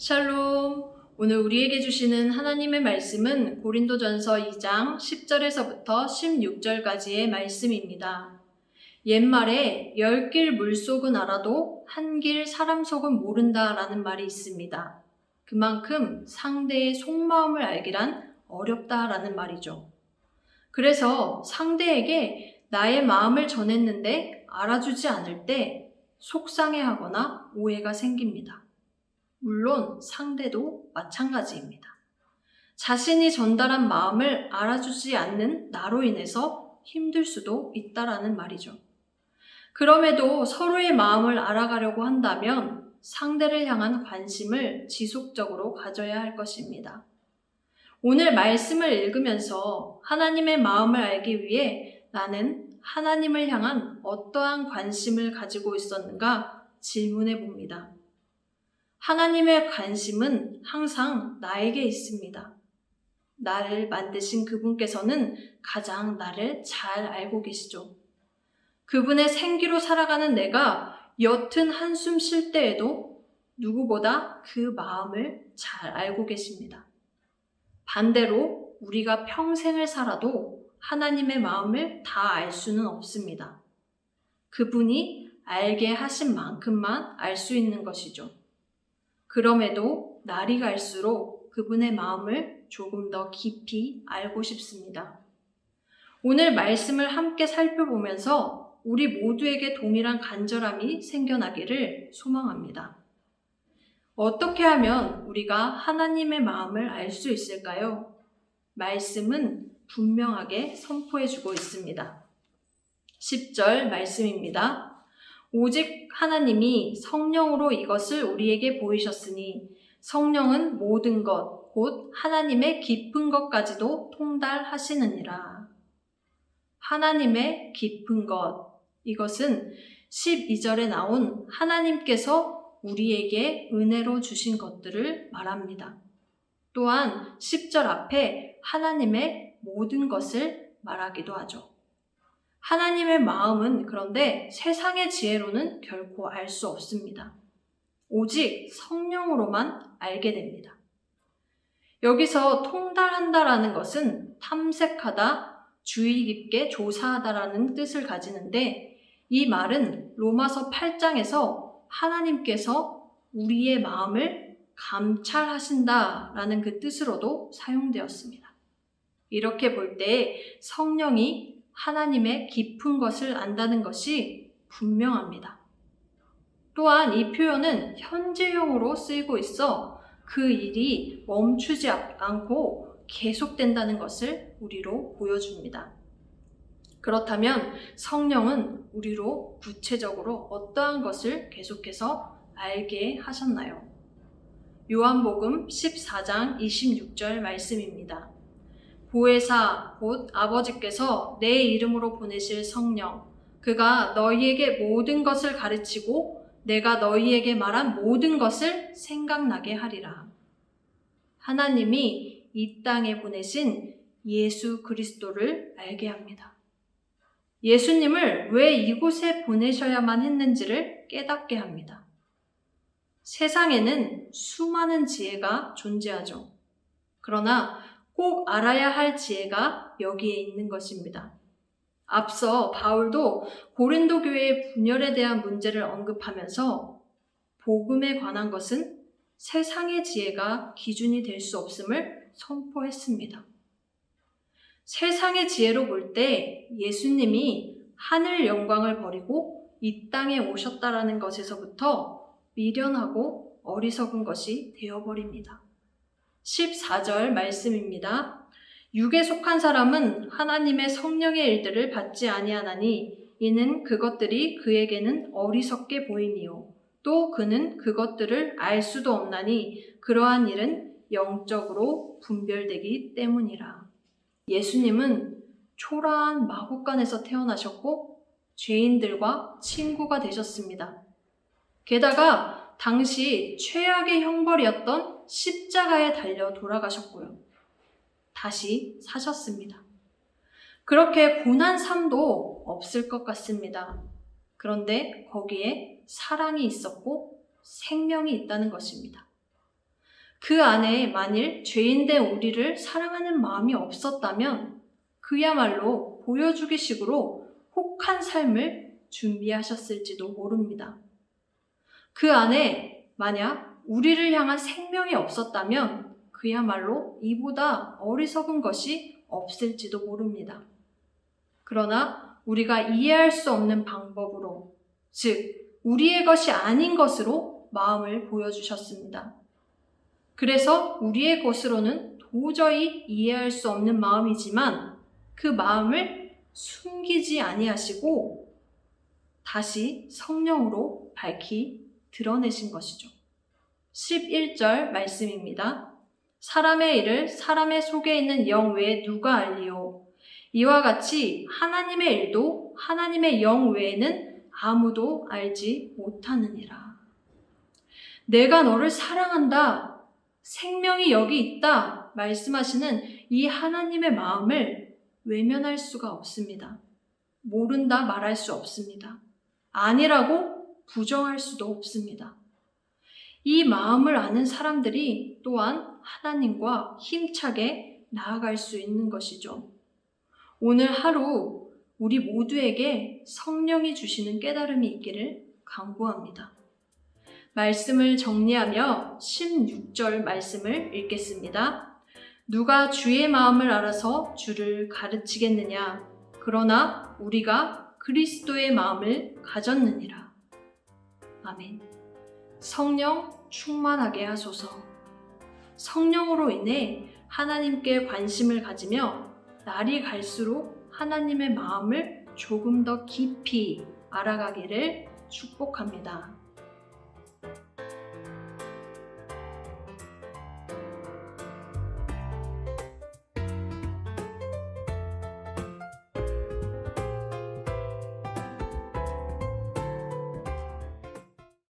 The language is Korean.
샬롬. 오늘 우리에게 주시는 하나님의 말씀은 고린도전서 2장 10절에서부터 16절까지의 말씀입니다. 옛말에 10길 물속은 알아도 한 길 사람 속은 모른다라는 말이 있습니다. 그만큼 상대의 속마음을 알기란 어렵다라는 말이죠. 그래서 상대에게 나의 마음을 전했는데 알아주지 않을 때 속상해하거나 오해가 생깁니다. 물론 상대도 마찬가지입니다. 자신이 전달한 마음을 알아주지 않는 나로 인해서 힘들 수도 있다라는 말이죠. 그럼에도 서로의 마음을 알아가려고 한다면 상대를 향한 관심을 지속적으로 가져야 할 것입니다. 오늘 말씀을 읽으면서 하나님의 마음을 알기 위해 나는 하나님을 향한 어떠한 관심을 가지고 있었는가 질문해 봅니다. 하나님의 관심은 항상 나에게 있습니다. 나를 만드신 그분께서는 가장 나를 잘 알고 계시죠. 그분의 생기로 살아가는 내가 옅은 한숨 쉴 때에도 누구보다 그 마음을 잘 알고 계십니다. 반대로 우리가 평생을 살아도 하나님의 마음을 다 알 수는 없습니다. 그분이 알게 하신 만큼만 알 수 있는 것이죠. 그럼에도 날이 갈수록 그분의 마음을 조금 더 깊이 알고 싶습니다. 오늘 말씀을 함께 살펴보면서 우리 모두에게 동일한 간절함이 생겨나기를 소망합니다. 어떻게 하면 우리가 하나님의 마음을 알 수 있을까요? 말씀은 분명하게 선포해주고 있습니다. 10절 말씀입니다. 오직 하나님이 성령으로 이것을 우리에게 보이셨으니 성령은 모든 것, 곧 하나님의 깊은 것까지도 통달하시느니라. 하나님의 깊은 것, 이것은 12절에 나온 하나님께서 우리에게 은혜로 주신 것들을 말합니다. 또한 10절 앞에 하나님의 모든 것을 말하기도 하죠. 하나님의 마음은 그런데 세상의 지혜로는 결코 알 수 없습니다. 오직 성령으로만 알게 됩니다. 여기서 통달한다라는 것은 탐색하다, 주의 깊게 조사하다라는 뜻을 가지는데 이 말은 로마서 8장에서 하나님께서 우리의 마음을 감찰하신다라는 그 뜻으로도 사용되었습니다. 이렇게 볼 때 성령이 하나님의 깊은 것을 안다는 것이 분명합니다. 또한 이 표현은 현재형으로 쓰이고 있어 그 일이 멈추지 않고 계속된다는 것을 우리로 보여줍니다. 그렇다면 성령은 우리로 구체적으로 어떠한 것을 계속해서 알게 하셨나요? 요한복음 14장 26절 말씀입니다. 보혜사 곧 아버지께서 내 이름으로 보내실 성령, 그가 너희에게 모든 것을 가르치고 내가 너희에게 말한 모든 것을 생각나게 하리라. 하나님이 이 땅에 보내신 예수 그리스도를 알게 합니다. 예수님을 왜 이곳에 보내셔야만 했는지를 깨닫게 합니다. 세상에는 수많은 지혜가 존재하죠. 그러나 꼭 알아야 할 지혜가 여기에 있는 것입니다. 앞서 바울도 고린도 교회의 분열에 대한 문제를 언급하면서 복음에 관한 것은 세상의 지혜가 기준이 될 수 없음을 선포했습니다. 세상의 지혜로 볼 때 예수님이 하늘 영광을 버리고 이 땅에 오셨다라는 것에서부터 미련하고 어리석은 것이 되어버립니다. 14절 말씀입니다. 육에 속한 사람은 하나님의 성령의 일들을 받지 아니하나니 이는 그것들이 그에게는 어리석게 보이니요 또 그는 그것들을 알 수도 없나니 그러한 일은 영적으로 분별되기 때문이라. 예수님은 초라한 마구간에서 태어나셨고 죄인들과 친구가 되셨습니다. 게다가 당시 최악의 형벌이었던 십자가에 달려 돌아가셨고요. 다시 사셨습니다. 그렇게 고난 삶도 없을 것 같습니다. 그런데 거기에 사랑이 있었고 생명이 있다는 것입니다. 그 안에 만일 죄인된 우리를 사랑하는 마음이 없었다면 그야말로 보여주기식으로 혹한 삶을 준비하셨을지도 모릅니다. 그 안에 만약 우리를 향한 생명이 없었다면 그야말로 이보다 어리석은 것이 없을지도 모릅니다. 그러나 우리가 이해할 수 없는 방법으로, 즉 우리의 것이 아닌 것으로 마음을 보여주셨습니다. 그래서 우리의 것으로는 도저히 이해할 수 없는 마음이지만 그 마음을 숨기지 아니하시고 다시 성령으로 밝히 드러내신 것이죠. 11절 말씀입니다. 사람의 일을 사람의 속에 있는 영 외에 누가 알리요? 이와 같이 하나님의 일도 하나님의 영 외에는 아무도 알지 못하느니라. 내가 너를 사랑한다, 생명이 여기 있다 말씀하시는 이 하나님의 마음을 외면할 수가 없습니다. 모른다 말할 수 없습니다. 아니라고 부정할 수도 없습니다. 이 마음을 아는 사람들이 또한 하나님과 힘차게 나아갈 수 있는 것이죠. 오늘 하루 우리 모두에게 성령이 주시는 깨달음이 있기를 간구합니다. 말씀을 정리하며 16절 말씀을 읽겠습니다. 누가 주의 마음을 알아서 주를 가르치겠느냐? 그러나 우리가 그리스도의 마음을 가졌느니라. 아멘. 성령 충만하게 하소서. 성령으로 인해 하나님께 관심을 가지며 날이 갈수록 하나님의 마음을 조금 더 깊이 알아가기를 축복합니다.